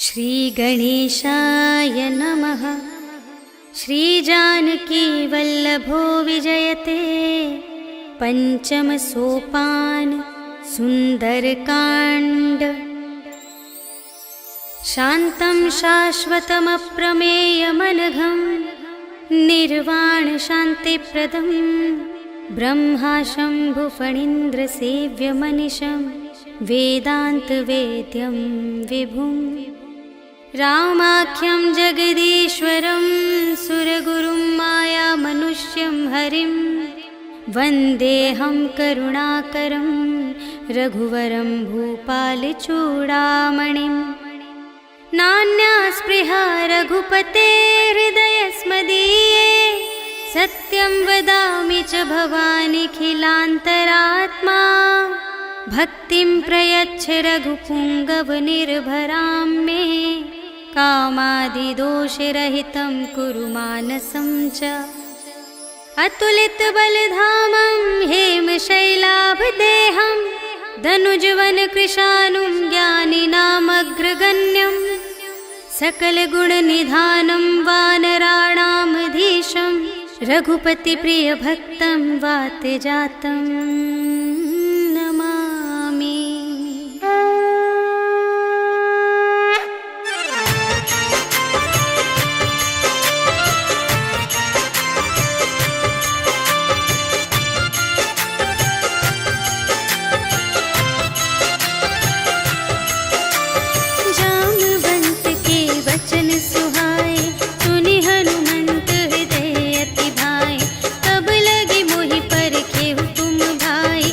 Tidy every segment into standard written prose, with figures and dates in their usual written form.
श्रीगणेशाय नमः। श्रीजानकी वल्लभो विजयते। पंचम सोपान सुंदरकांड। शान्तं शाश्वतमप्रमेयमनघं निर्वाण शान्तिप्रदं ब्रह्मा शम्भुफणीन्द्रसेव्यमनिशं वेदान्तवेद्यं विभुं रामाख्यं जगदीश्वरं सुरगुरुं मायामनुष्यं हरिं वन्देऽहं करुणाकरं रघुवरं भूपालचूडामणिं। नान्या स्पृहा रघुपतेर्हृदयस्मदीये सत्यं वदामि च भवानिखिलान्तरात्मा। भक्तिं प्रयच्छ रघुपुङ्गवनिर्भरां मे कामादिदोषरहितं कुरु मानसं च। अतुलितबलधामं हेमशैलाभदेहं धनुजवनकृशानुं ज्ञानिनामग्रगण्यं सकलगुणनिधानं वानराणामधीशं रघुपतिप्रियभक्तं वातजातं नमामि। भाई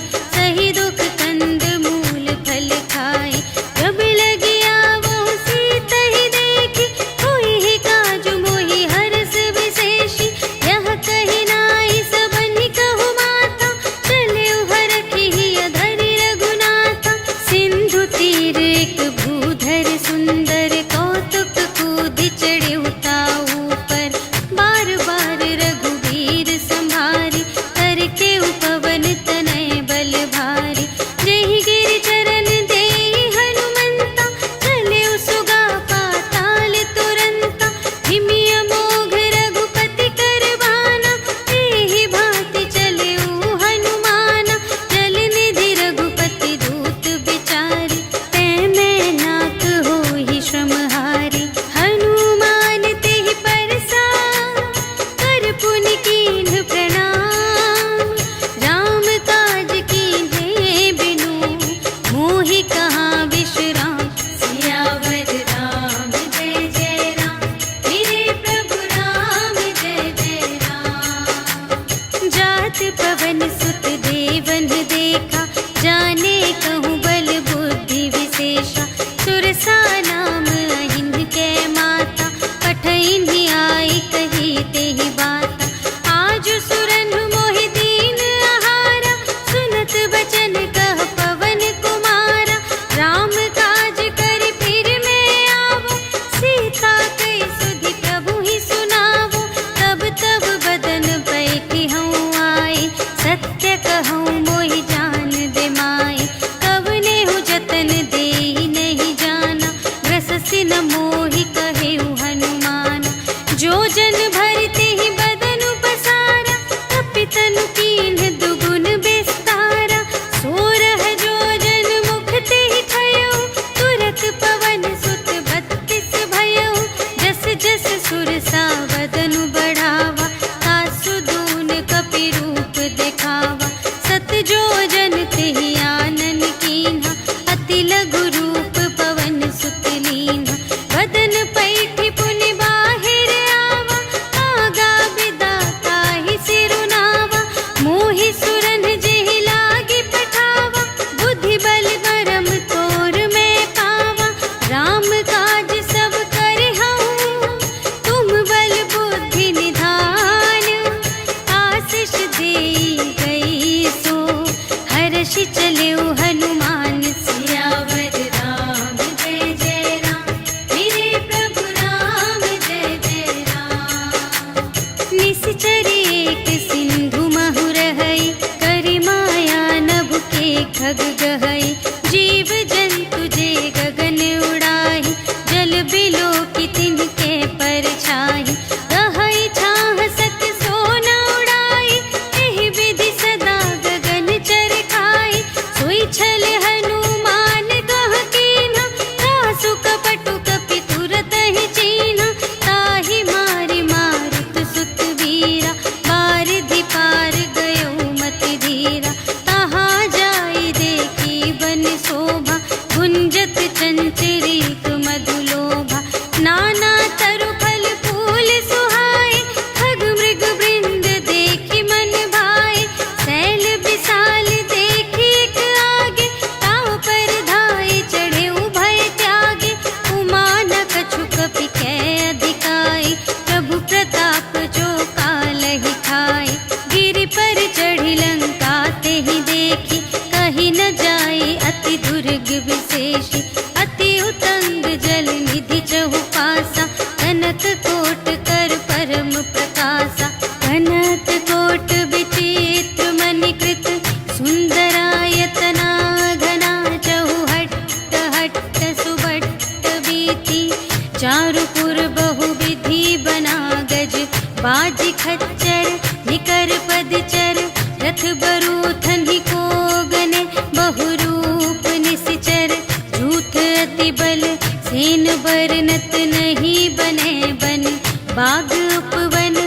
चारुपुर बहुविधि बना गज, बाज खच्चर निकर पदचर, रथ बरूथन ही को गने, बहुरूप निश्चर, झूठ अति बल सेन बरनत नहीं बने बन, बाग उपवन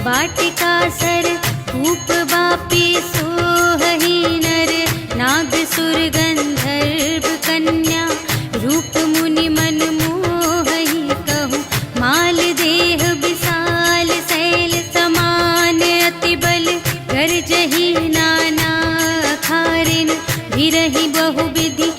वाटिका सर, कूप बापी सोहहि नर, नाग सुर गंधर्व कन्या, रूप मुनि मन मोहहि कहूँ, माल देह विशाल शैल समान, अति बल गरजहि नाना अखारिन, भिरहि बहुविधि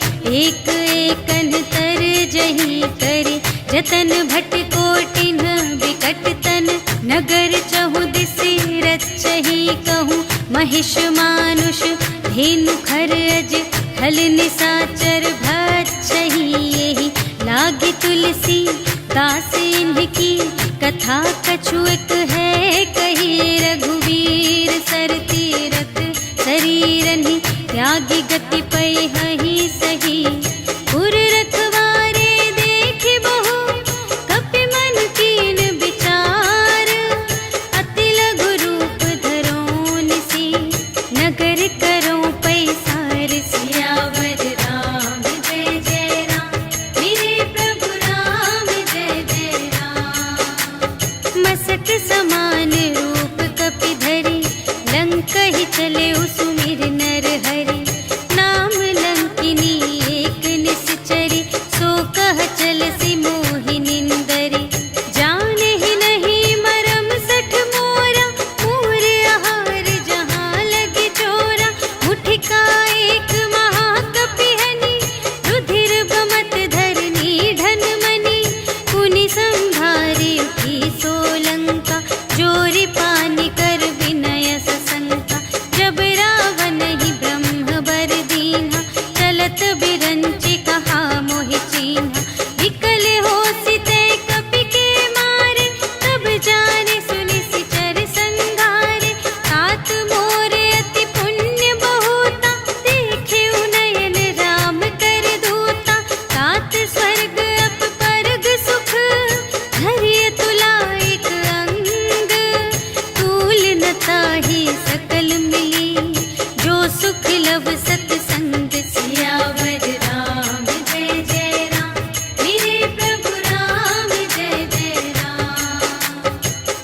एक एकन तरजहि करि, जतन भट कोटिन विकट तन, नगर चहुदिसि रचहि कहूँ, महिष मानुष धेनु खरज, हल निशाचर भक्षहि एहि, लागी तुलसी दास इनकी, कथा कछु एक है कही, रघुवीर सर तीरथ शरीरहि, त्यागी गति पै हहि सही, पुर रखवारे देखि बहु, कपि मन कीन विचार, अति लघु रूप धरो निसी, नगर करो पैसार, सियावर राम जय जय राम, मेरे प्रभु राम जय जय राम। मसक समान रूप कपि धरि, लंकहि चले सुमिर नर हरि, नाम लंकिनी एक निश्चरी, सो कह चलसि मोहि निंदरी, जानहि नहीं मरम सठ मोरा, मोर आहार जहाँ लगी चोरा, मुठिका एक महाकपिहनि, रुधिर बमत धरनी ढन मनि, पुनि संभारी उठी सोलंका, जोरी पानी कर विनय सशंका, जब रावण ही ब्रह्म बर दीन्हा, चलत बिरंचि कहा मोहि चीन्हा, विकल होसि तै कपि के मारे, तब जाने सुनि सिचर संघारे, तात मोरे अति पुण्य बहुता, देखे नयन राम कर दूता, तात स्वर्ग अप परग सुख, धरिय तुला एक अंग, तूल न ताहि सकल मिली, जो सुख लव सतसंग, सियावर राम जय जय राम, मेरे प्रभु राम जय जय राम।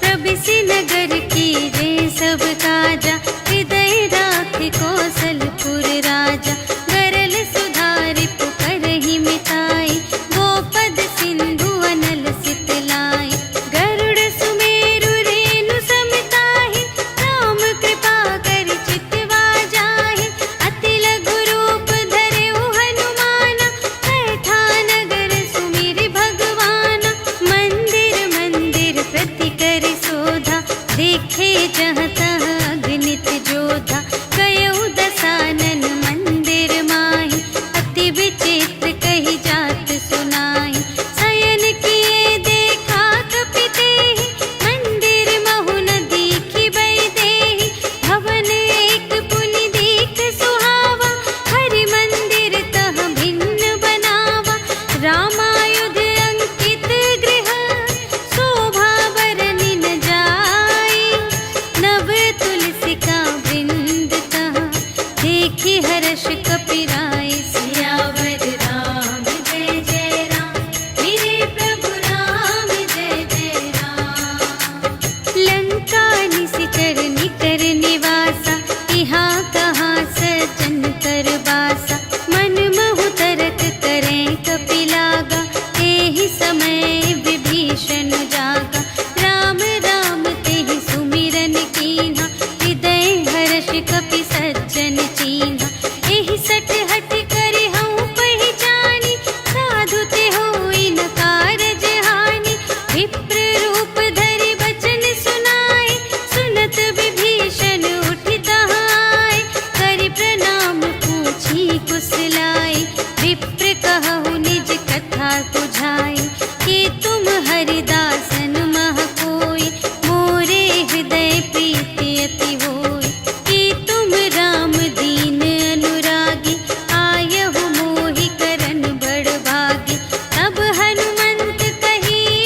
प्रभिसि नगर की जय सब काजा, हृदय राखि कौशलपुर राजा, गरल सुधारि पुकारहि मिताई, गोपद सिंधु अनल सित लाई, गरुड़ सुमेरु रेणु समिताहि, राम कृपा करि चितवा जाहि, अति लघु रूप धरेउ हनुमाना, बैठा नगर सुमिरि भगवाना, मंदिर मंदिर प्रति करि शोधा, देखे जहाँ तहाँ अगणित जोधा, गयउ दसानन मंदिर माहि, अति विचित्र कही जात सुनाहि, शयन किए देखा कपि तेहि, मंदिर महु न दीखि वैदेहि, भवन एक पुनि दीख सुहावा, हरि मंदिर तह भिन्न बनावा, रामायुध अंकित गृह, शोभा बरनि न जाई, नव तुलसिका वृंद तहाँ, देखि हर्ष कपिराई, सियावर राम जय जय राम, मेरे प्रभु राम जय जय राम। लंका निशिचर निकर निवासा, यहाँ कहाँ सज्जन कर बासा, मन महु तरक करें कपि लागा, एहि समय विभीषण जागा, राम राम तेहि सुमिरन कीन्हा, हृदय हर्ष कपि सज्जन चीन्हा, एहि सठ हठ करि हऊँ पहिचानी, साधु ते होई न कारज हानि, विप्र रूप धरि बचन सुनाए, सुनत विभीषण उठि तहाँ आए, करि प्रणाम पूछी कुशलाए, विप्र कहु निज कथा बुझाए, कि तुम हरिदासन मह कोई, मोरे हृदय प्रीति अति होई, कि तुम राम दीन अनुरागी, आयहु मोहि करन बड़ भागी, तब हनुमंत कही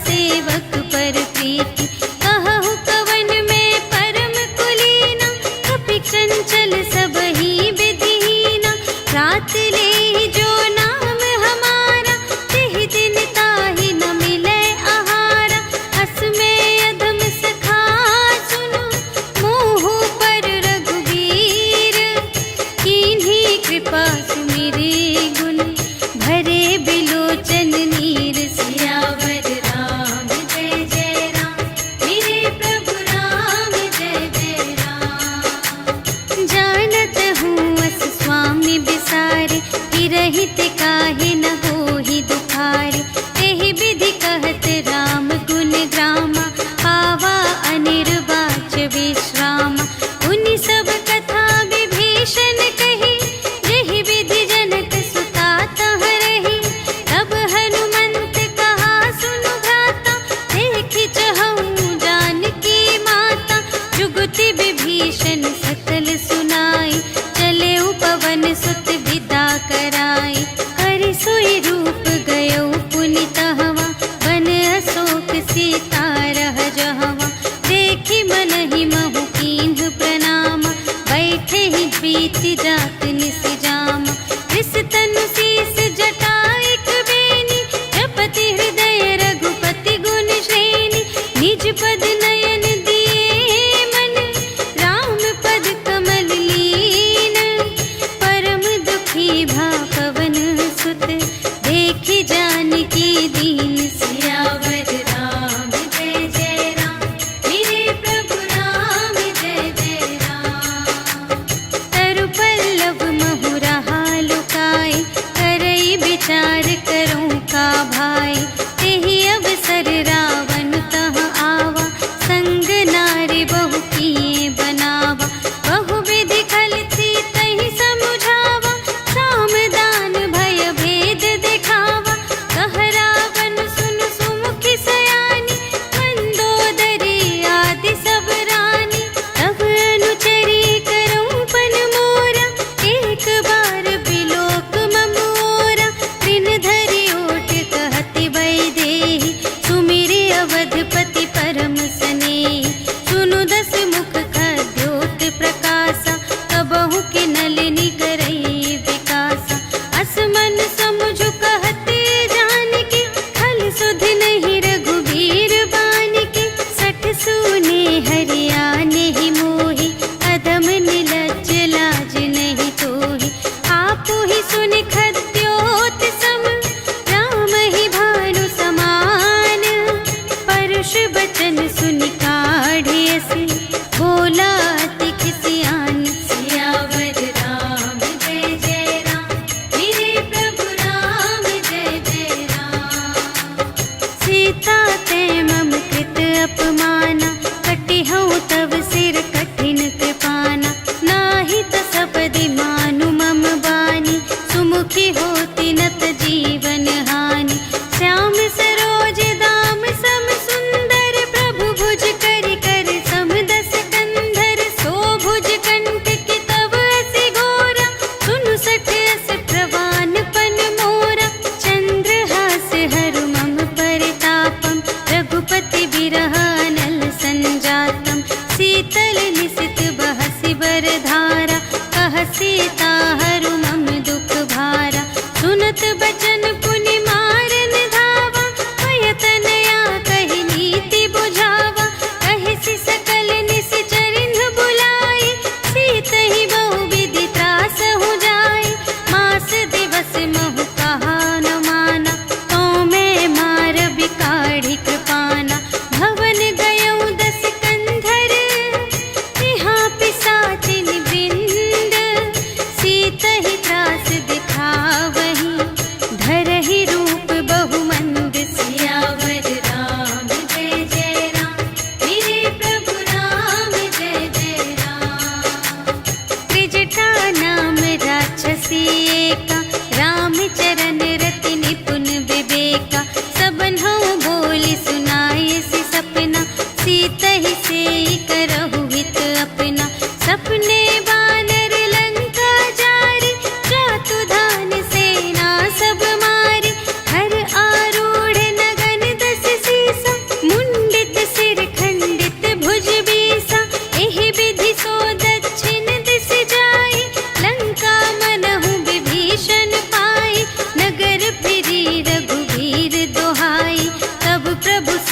सेवक पर प्रीति। कहु कवन में परम कुलीना, कपि चंचल सबहि विधिहीना। रात ले जो नाम हमारा, तिहि दिन ताहि न मिलै आहारा। अस में अधम सखा सुनो, मोह पर रघुबीर। कीन्ही कृपा सुमिरे गुण, भरे बिलोचन नीर। सियावर राम जय जय राम, मेरे प्रभु राम जय जय राम। जानत हूँ अस स्वामी बिसारे, हिरहित काहे न होहि दुखारे। एहि विधि कहत राम गुण ग्रामा, पावा अनिर्वाच विश्रामा। उनि सब कथा विभीषण कही, जेहि विधि जनक सुता तह रही। तब हनुमंत कहा सुनु भ्राता, देखि चहऊँ जानकी माता। जुगति विभीषण सकल सुनाई, चले पवन सुत विदा कराई। हरि सोई रूप गयो पुनि तहवा, वन अशोक सीता रह जहवा। देखि मनहि महु कीन्ह प्रणामा, बैठे ही प्रीति जात निस जामा। इस तनु शीस जटाइक बेनी, जपति हृदय रघुपति गुण श्रेणी। निज पद नयन दिए मन, राम पद कमल लीन। परम दुखी भा पवन सुत, देखि जानकी दीन। सियावर राम जय जय राम, मेरे प्रभु राम जय जय राम। तरु पल्लव महु रहा लुकाई, करई विचार करूँ का भाई। तेहि अवसर रावण तह आवा, संग नारी बहु किए बनावा। बहु विधि खल सीतहि समुझावा, साम दान भय भेद दिखावा। कह रावण सुन सुमुखि सयानी, मंदोदरी आदि सब रानी। तब अनुचरी करऊँ पन मोरा, एक बार बिलोक ममोरा। त्रिन धरि ओट कहति वैदेही, सुमिरि अवधपति परम स्नेही। सुनु दस मुख खद्योत प्रकाशा, कबहु के नलिनी करई विकासा। अस मन समुझ कहते जानकी, खल सुध नहीं रघुबीर बानिकी। सठ सूने हरियाने ही मोहि, अधम निलज्ज लाज नहीं तोहि। आपु ही सुनि खद्योत सम, राम ही भानु समान। परुष बचन सुनि काढ़े अस, बोला अति खिसियान। सियावर राम जय जय राम, मेरे प्रभु राम जय जय राम। सीता ते मम कृत अपमाना, कटिहउँ तव सिर कठिन कृपाना। नाही त सपदि मानु मम बानी, सुमुखी होती नत जीवन हानि। श्याम सरोज दाम सम सुंदर, प्रभु भुज करि कर सम दस कंधर। सो भुज कंठ की तब असी घोरा, सुनु सठ अस प्रवान पन मोरा। चंद्रहास हरु मम परितापम, रघुपति बिरह अनल संजातम। शीतल निसित बहसि बरधारा, कह सीता हरु मम दुख भारा। सुनत बचन पुनि मारन धावा, भय तनया कहि नीति बुझावा। कहिसि सकल निश्चरिन्ह बुलाई, सीतहि बहु विधि त्रासहु जाई। मास दिवस महु कहा न माना, तो मैं मार बिकाढ़ी कृपाना। भवन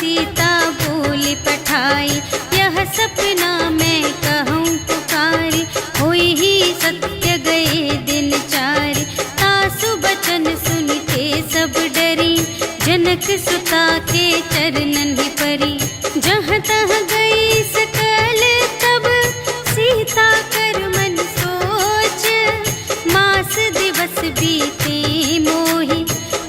सीता बोली पठाई, यह सपना मैं कहूँ पुकारी, होई ही सत्य गए दिन चारि। तासु बचन सुनते सब डरी, जनक सुता के चरणन ही परी। जहाँ तहाँ गई सकल तब सीता कर मन सोच, मास दिवस बीते मोहि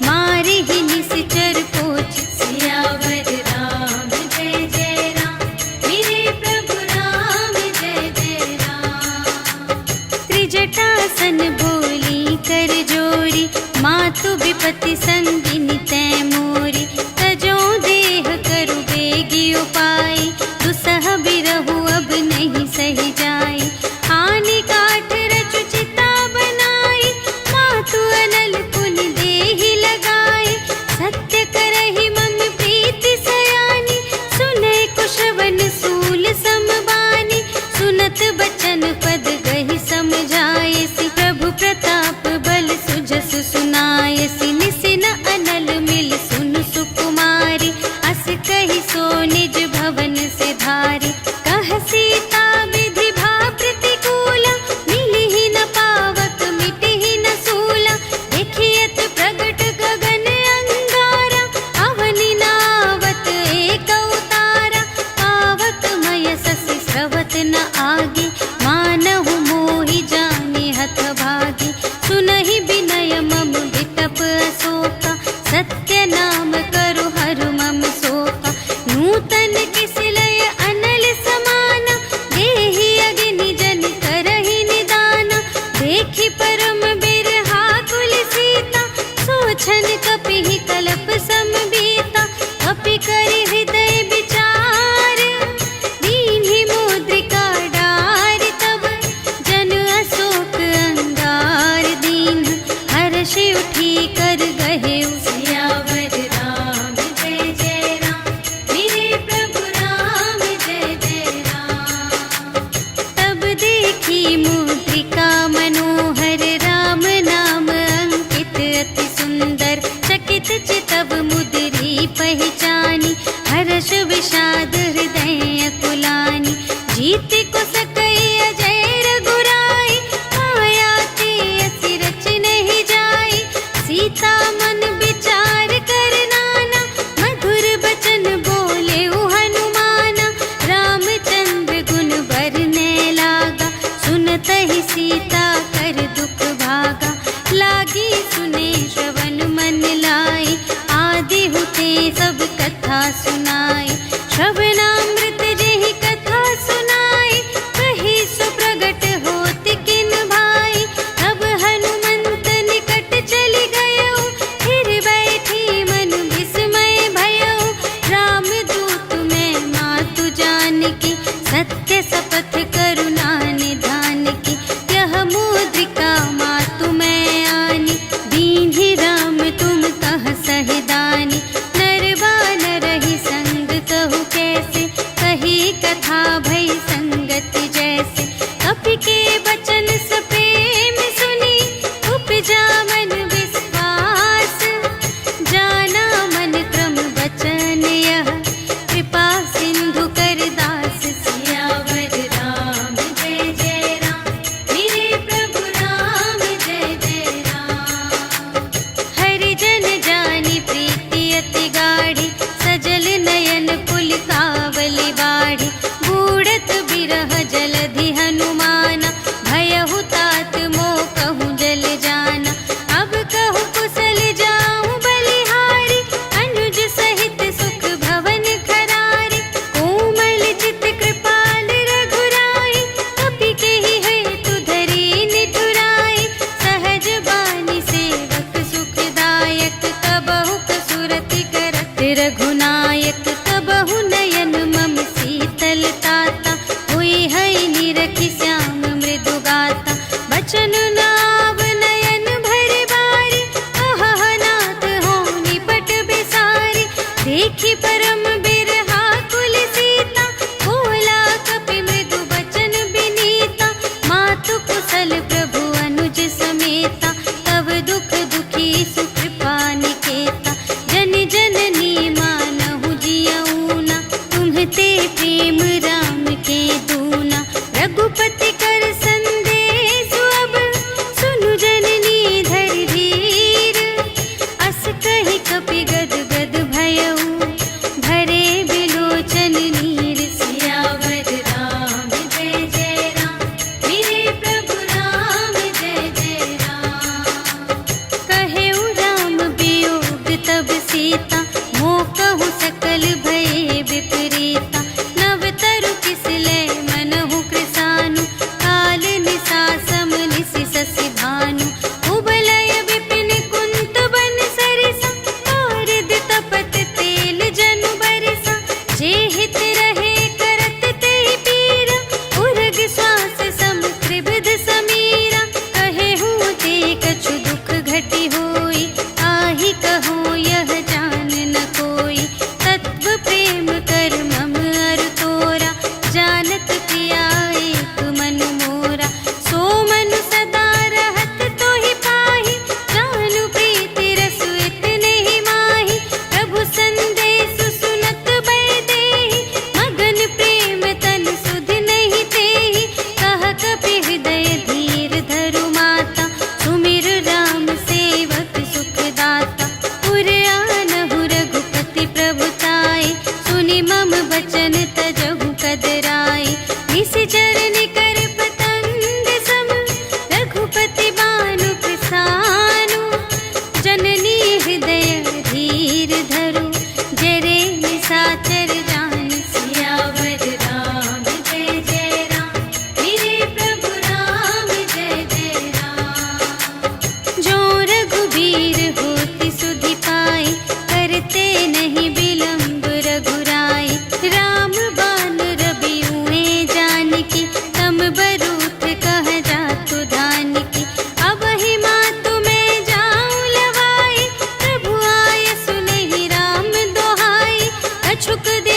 मारे ही निश्चर पोच। सियावर राम जय जय राम, मेरे प्रभु राम जय जय राम। त्रिजटासन बोली कर जोरी, मातु विपति संगिनी तै मोरी। तजो देह करु बेगी उपाय, दुसह बिरहु अब नहीं सही जाय। आने काठ रचु चिता बनाई, मातु अनल पुन देहि लगाए। सत्य करहि मम प्रीति सयानी, सुनै कुशवन सूल समबानी। सुनत बचन पद गहि समझायसि, प्रभु प्रताप बल सुजस सुनायसि। निसिन अनल मिल सुन सुकुमारी, अस कहि सो निज भवन से धारी। कह सीता विधि भा प्रतिकूला, मिलिहि न पावक मिटिहि न सूला। देखियत प्रगट गगन अंगारा, अवनि नावत एक अवतारा। पावक मय ससि स्रवत न आगे, मानहु मोहि जानि हथ भागी। सुनहि विनय मम विटप अशोका, सत्य नाम करु हरु मम शोका। नूतन किसलय अनल समाना, देहि अग्नि जन करहि निदाना। देखि परम बिरहा कुल सीता, सोचन कपिहि कलप समबीता। कपि करि हृदय विचार, दीन्हि मुद्रिका डारि। तब जन अशोक अंगार दीन, हर्षि उठी कर गहेउ। सियावर राम जय जय राम, मेरे प्रभु राम जय जय राम। तब देखी मुद्रिका मनोहर, राम नाम अंकित अति सुंदर। चकित चितव मुद्री पहचानी, हर्ष विषाद हृदय अकुलानी। जीति को सकई अजय रघुराई, माया ते असि रच नहीं जाई। सीता मन विचार कर नाना, मधुर बचन बोले हनुमाना। रामचंद्र गुण बरने लागा, सुनतहि सीता कर दुख भागा। लागी सुने श्रवण मन लाई, आदि हुते सब कथा सुनाई। श्रवणामृत जेहि कथा सुनाई, कही सो प्रगट होत किन भाई। तब हनुमंत निकट चलि गयो, फिर बैठी मन विस्मय भयो। राम दूत मैं मातु जानकी, सत्य शपथ करुणा निधान की। यह मुद्रिका मातु मैं आनी, दीन्हि राम तुम कह सहिदानी। नर बानर ही संग कहु कैसे,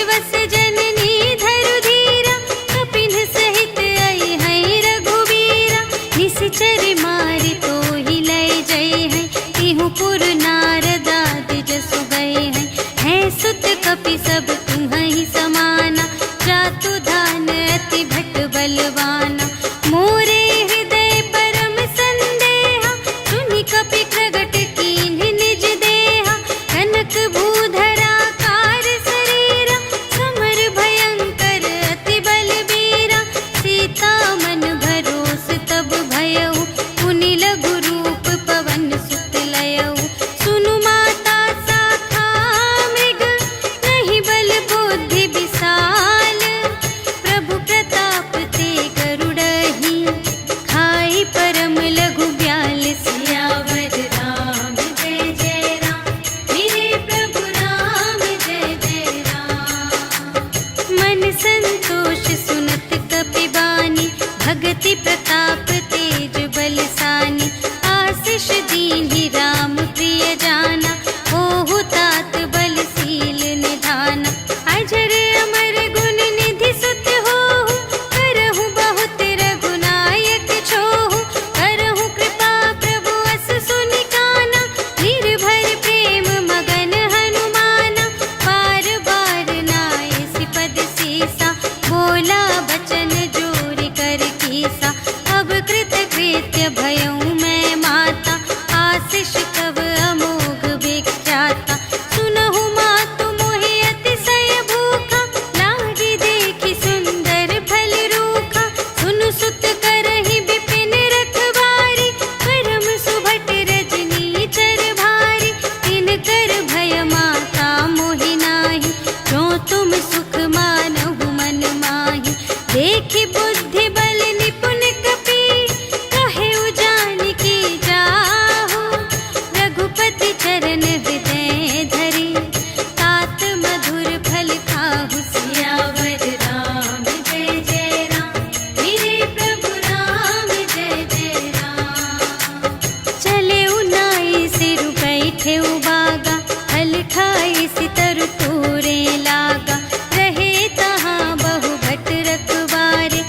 दिवस जननी धरु धीरा, कपिन सहित आई है रघुवीरा। निशिचर मारि तोहि लय जय है, तिहु पुर नारद आदि जसु गए हैं। है सुत कपि सब तुम्हि समाना, जातु धान अति भट बलवाना। मोरे हृदय परम संदेहा, सुनि कपि प्रगट कीन्ह निज देहा। कनक भूधरा कार शरीरा, समर भयंकर अति बलबीरा। सीता मन भरोस तब भयउ, पुनि लघु रूप पवन सुत लयउ। सुनु माता शाखा मृग, नहीं बल बुद्धि विशाल। प्रभु प्रताप ते गरुड़हि, खाई परम लघु ब्याल। सियावर राम जय जय राम, मेरे प्रभु राम जय जय राम। मन संतोष सुनत कपि बानी, भगति प्रताप तेज बलसानी। आशीष दीन्हि राम प्रिय जाना, होहु तात बलशील निधाना। अजर अमर गुण निधि सुत होहु, करहु बहुत रघुनायक छोहु। करहु कृपा प्रभु अस सुनि काना, निर्भर प्रेम मगन हनुमाना। बार बार नाय सिपद सीसा, बोला बचन जोरि कर कीसा। अब कृत कृत्य भयउ मैं माता, आशीष तब अमोघ विख्याता। सुनहु मातु मोहि अतिशय भूखा, लागी देखि सुंदर फल रूखा। सुनु सुत करहि विपिन रखवारी, परम सुभट रजनी चर भारी। तिनकर भय माता मोहि नाही, जो तुम सुख मानहु मन माहि। देखि बुद्धि बल निपुण कपि, कहेउ जानकी जाहु। रघुपति चरण हृदय धरि, तात मधुर फल खाहु। सियावर राम जय जय राम, मेरे प्रभु राम जय जय राम। चले उनाई सिरु बैठे बागा, हल खाई सितरु तोरे लागा। रहे तहाँ बहु भट रखवारे,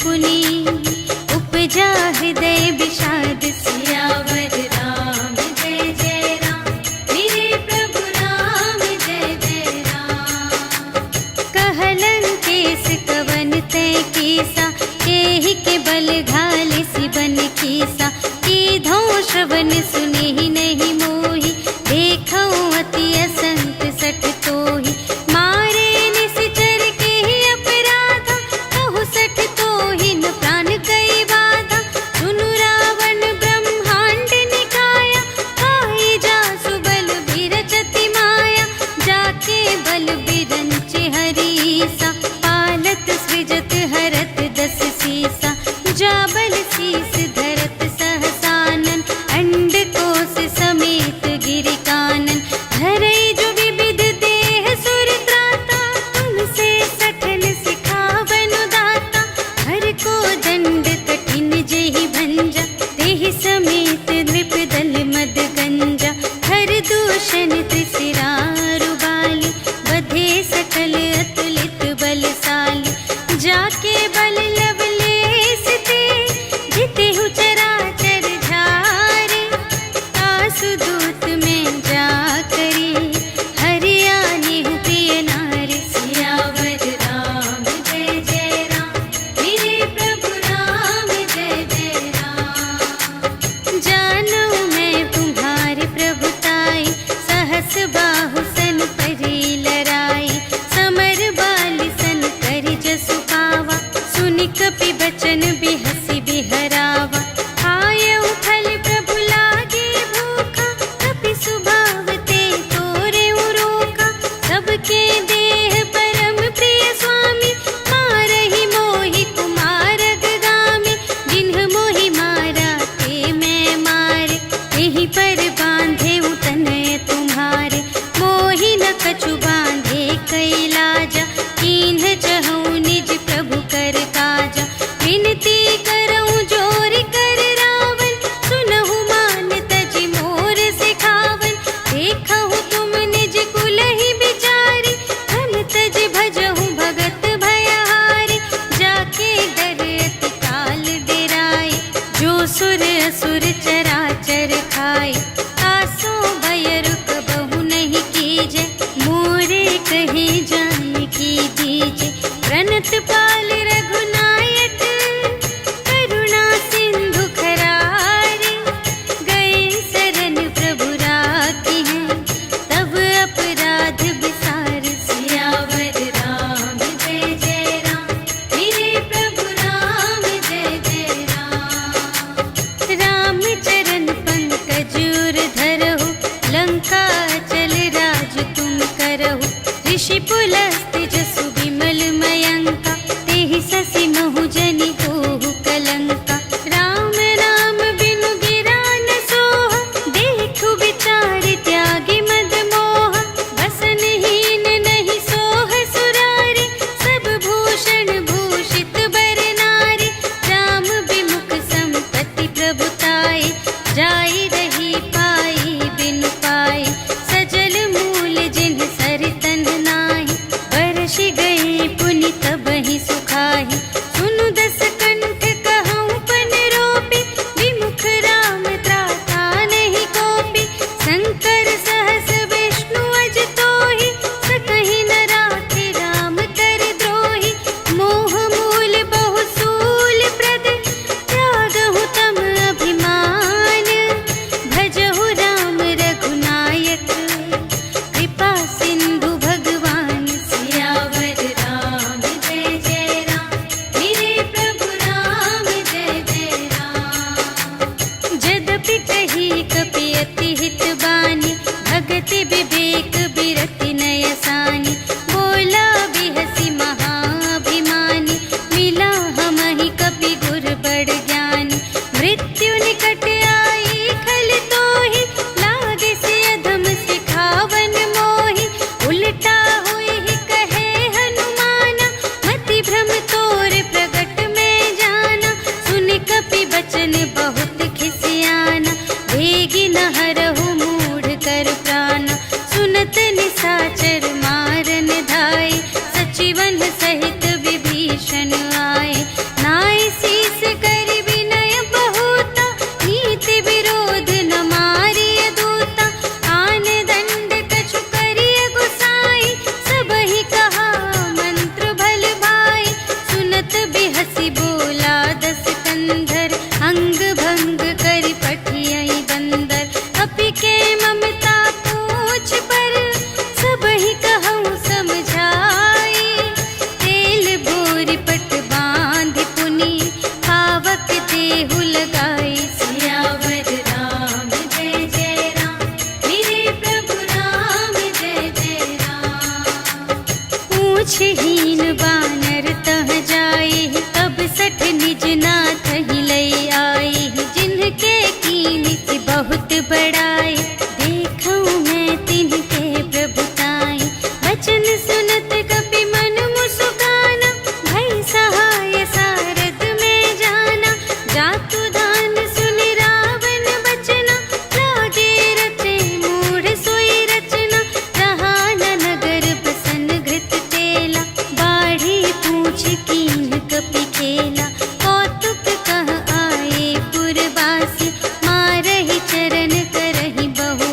पुनि उपजा हृदय विषाद। सियावर राम जय जय राम, मेरे प्रभु राम जय जय राम। कहलन केस कवन तय कीसा, एहि के बल घाले सिबन कीसा। कीधो श्रवण सुने ही नहीं मोहि, देखऊं अति असंत सठ तोहि। मारे निश्चर के ही अपराधा, कहु सठ तोहि न प्राण कई बाधा। सुनु रावण ब्रह्मांड निकाया, आई जासु बल बिरचति माया। जाके बल बिरंच हरीसा, पालत सृजत हरत दस सीसा। जा बल शीस धरत सहसानन, अंड कोश समेत गिरि कानन। धरई जो विविध देह सुर त्राता, तुमसे सठन सिखावन दाता। हर को दंड कठिन जेहि भंजा, तेहि समेत नृप दल मद गंजा। हर दूषण त्रिशिरारु बाली, बधे सकल अतुलित बलशाली। जाके बल लवलेस ते, जितेहु चराचर झारे। आसु दूत में जा करी, हरियानेहु प्रिय नारी। सियावर राम जय जय राम, मेरे प्रभु राम जय जय राम। जानू मैं तुम्हारे प्रभुताई, सहस बाहु सन परी लराई। समर बाल सन करि जसु पावा, सुनि कपि बचन बिहसि बिहरावा। आयऊ फल प्रभु लागे भूखा, कपि सुभाव ते तोरेउ रोका। सबके देह परम प्रिय स्वामी, मारहि मोहि कुमारग गामी। जिन्ह मोहि मारा ते मैं मारे, एहि पर बांधे तनय तुम्हारे। मोहि न कछु बांधे कैलाजा, कीन्ह चहु निज प्रभु कर काजा। विनती करऊं जोर कर रावण, सुनहु मान तजि मोर सिखावन। देखहु तुम निज कुल ही बिचारी, धन तज भजहु भगत भयहारी। जाके डर अति काल डेराए, जो सुर असुर चराचर खाए। आसो भय रुक बहु नहीं कीजे, मोरे कहे जाने की दीजे। प्रणत पाल रघुनायक, करुणा सिंधु खरारे। गए शरण प्रभु राखी हैं, तब अपराध बिसार। सियावर राम जय जय राम, मेरे प्रभु राम जय जय राम। राम चरण पंकज उर धरहु, लंका चल राज तुम करहु। ऋषि पुलस्त्य जसु विमल मयंका, तेहि ससि महु जनि होहु कलंका। राम नाम बिनु गिरा न सोहा, देखु विचार त्यागी मद मोहा। बसनहीन नहीं सोह सुरारी, सब भूषण भूषित बर नारी। राम विमुख संपत्ति प्रभुताई, जाई रही पाई बिनु पाई। सजल मूल जिन्ह सरितन नाही, बरषि गए पूछहीन बानर तह जाए, तब सठ निज नाथ ही लई आए। जिनके कीमत बहुत बड़ाए, देखूं मैं तिनके प्रभुताई। वचन सुनत कपि मन मुस्काना, भई सहाय सारद में जाना। जातु दान सुनि रावण बचना, लागे रचे मूढ़ सोई रचना। रहा न नगर बसन घृत तेला, बाढ़ी पूछ कीन कपि खेला। कौतुक कह आए पुरवासी, मारहि चरण करहि बहु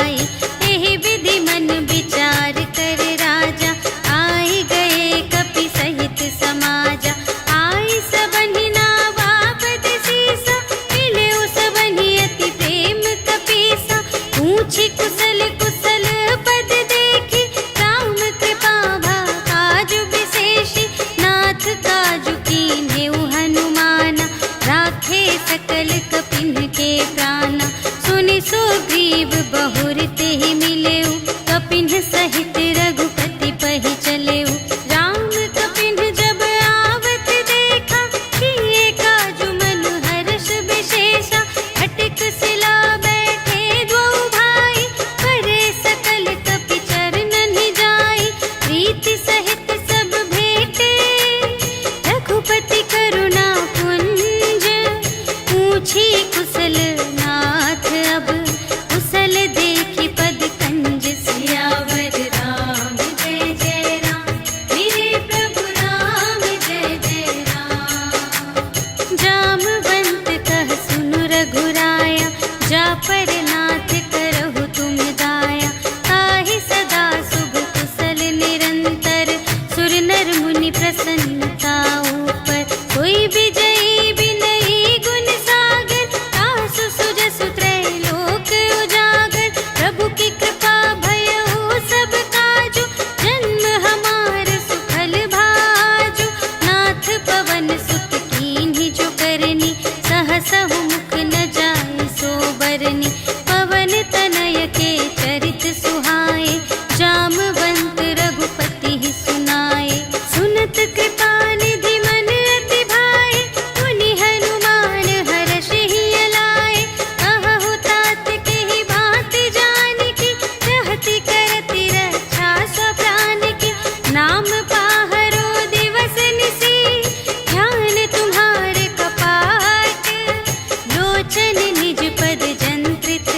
सुहाए। एहि विधि मन विचार कर राजा, आए गए कपि सहित समाजा। आई सबनि नावापद सीसा, मिले सबनि अति प्रेम कपीसा। पूछी कुशल कुशल पद देखी, राम कृपा भा काजु विशेषी। नाथ काजु कीन्हेउ हनुमाना, राखे सकल कपिन के प्राणा। सुनि सुग्रीव बहुर तेहि मिलेउ, कपिन सहित रघुपति पहि चलेउ। राम कपिन जब आवत देखा, किए काजु मन हर्ष विशेषा। अटक सिला बैठे द्वौ भाई, करे सकल कपि चरणन जाई। प्रीति सहित सब भेटे, रघुपति करुणा पुंज। पूछी कुशल नाथ अब, कुशल देखी पद कंज। सियावर राम जय जय राम, मेरे प्रभु राम जय जय राम। जामवंत कह सुनु रघुराया, जा पर नाथ करहु तुम दाया। ताहि सदा शुभ कुशल निरंतर, सुर नर मुनि प्रसन्नता ऊपर। कोई विजयी विनयी गुण सागर, तासु सुजसु त्रैलोक उजागर। प्रभु की कृपा भयउ सब काजु, जन्म हमार सुफल भाजु। नाथ पवन सुत कीन्ही जो करनी, सहसहु मुख न जाय सो बरनी। पवन तनय के चरित सुहाए, जामवंत रघुपति ही सुनाए। सुनत कृपा निधि मन अति भाए, मुनि हनुमान हरषि अलाए। कहहु तात केहि बात जानिकी, रहति करति रक्षा सब प्राण की। नाम पाहरो दिवस निसी, ध्यान तुम्हारे कपाट। लोचन निज पद जंत्रित,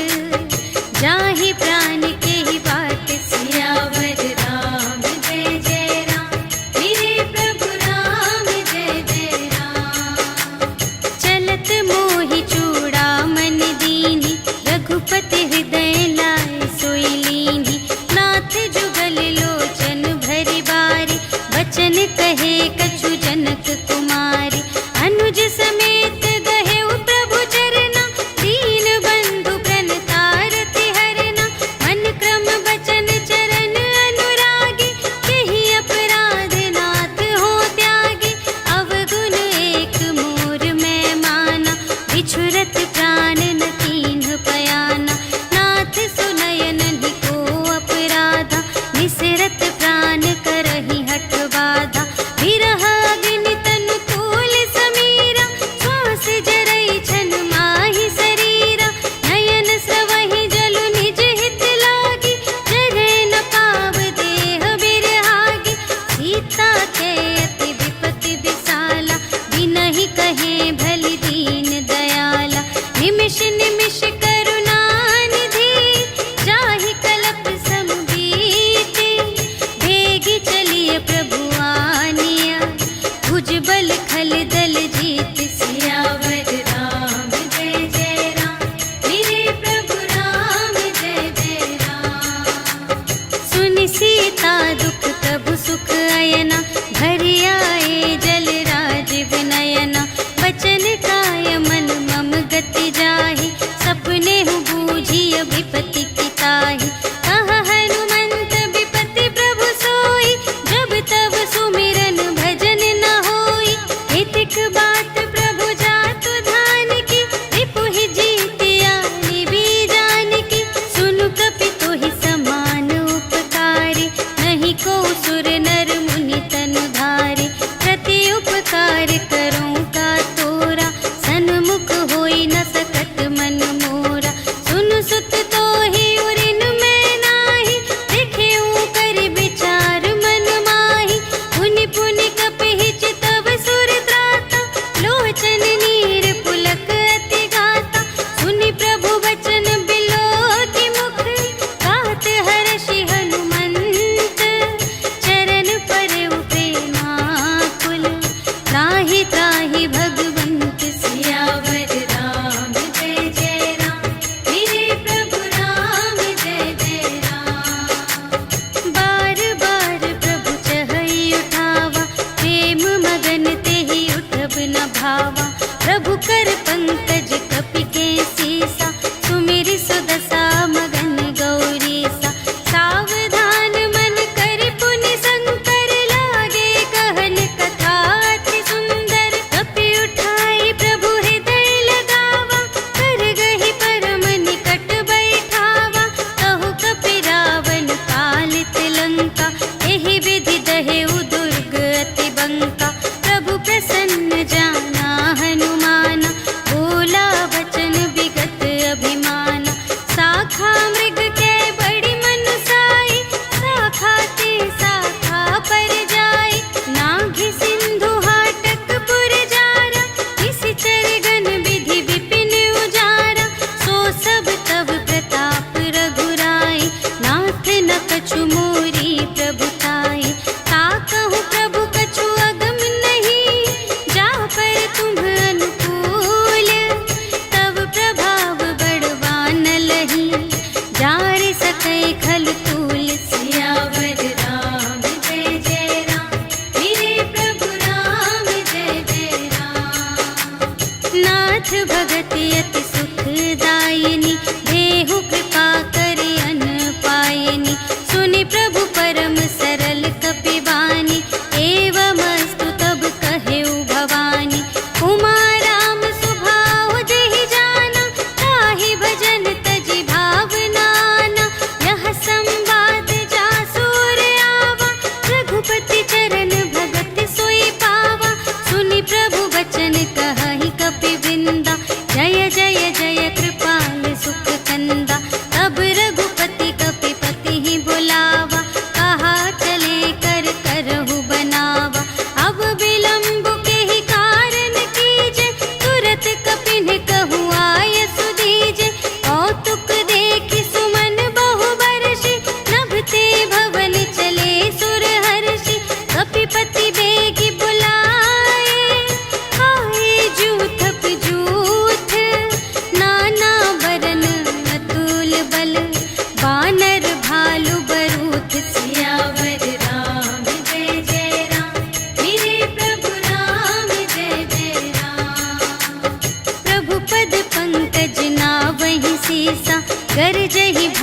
जाहि प्राण केहि बाट। सियावर राम जय जय राम, मेरे प्रभु राम जय जय राम। चलत मोहि चूड़ामणि दीन्हि, रघुपति हृदय लाय सोई लीन्हि। नाथ जुगल लोचन भरि बारी, बचन कहे कछु जनक कुमारी। अनुज समेत गहेउ प्रभु चरना, दीन बंधु प्रणतारति हरना। मन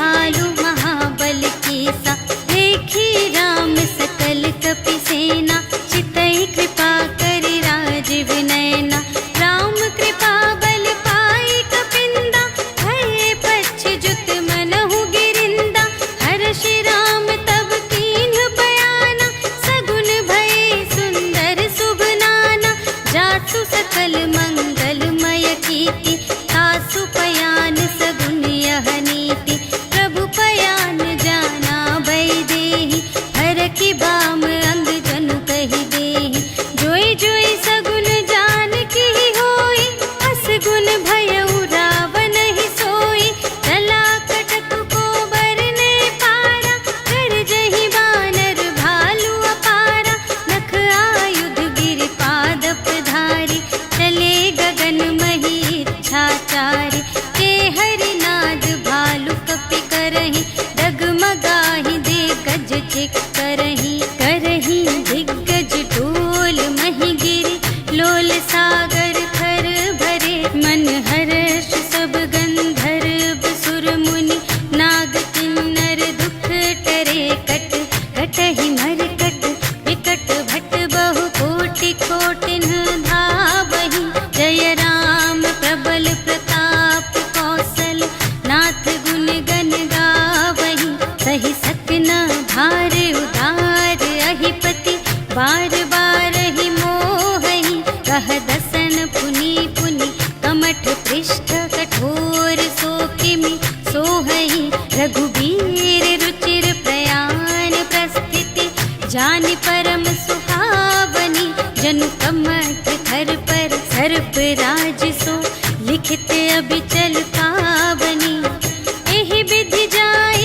भालू महाबल कीसा, देखी राम सकल कपि सेना, चितई कृपा करि राजीव नयना। राम कृपा बल पाई कपिंदा, भये पच्छिजुत मनहु गिरिंदा। हर्षि राम तब कीन्ह बयाना, सगुन भये सुंदर शुभ नाना। जासु सकल मंगलमय कीर्ति, तासु पयान सगुन यह नीति। प्रभु पयान जाना भय देहि, हरखि बाम अंग जनु कहि देहि। जोई जोई सगुन जान की होई, अस गुण भयउ रावण ही सोई। चला कटक को बरने पारा, कर जहि बानर भालू अपारा। नख आयुध गिर पादप धारी, चले गगन मही इच्छाचारी। के हरिनाद भालु कपि करहि, डगमगाहि दे गज चिक करहि। करहि दिग्गज डोल महि गिरि, लोल सागर थर भरे। मन हर्ष सब गंधर्व सुर मुनि, नाग किन्नर दुख टरे। कट कटहि मरकट विकट भट, बहु कोटि कोटिन धावहि। जय राम प्रबल प्रताप कौशल, नाथ गुण गण गावहि। सहि सकना भार उदार अहिपति, बार बार ही मोहहि। कह दसन पुनि पुनि, कमठ पृष्ठ कठोर सो किमि सोहहि। रघुबीर रुचिर प्रयाण प्रस्थिति, जानि परम सुहावनी। जनु कमठ धर पर सर्प राज सो, लिखित अभिचल का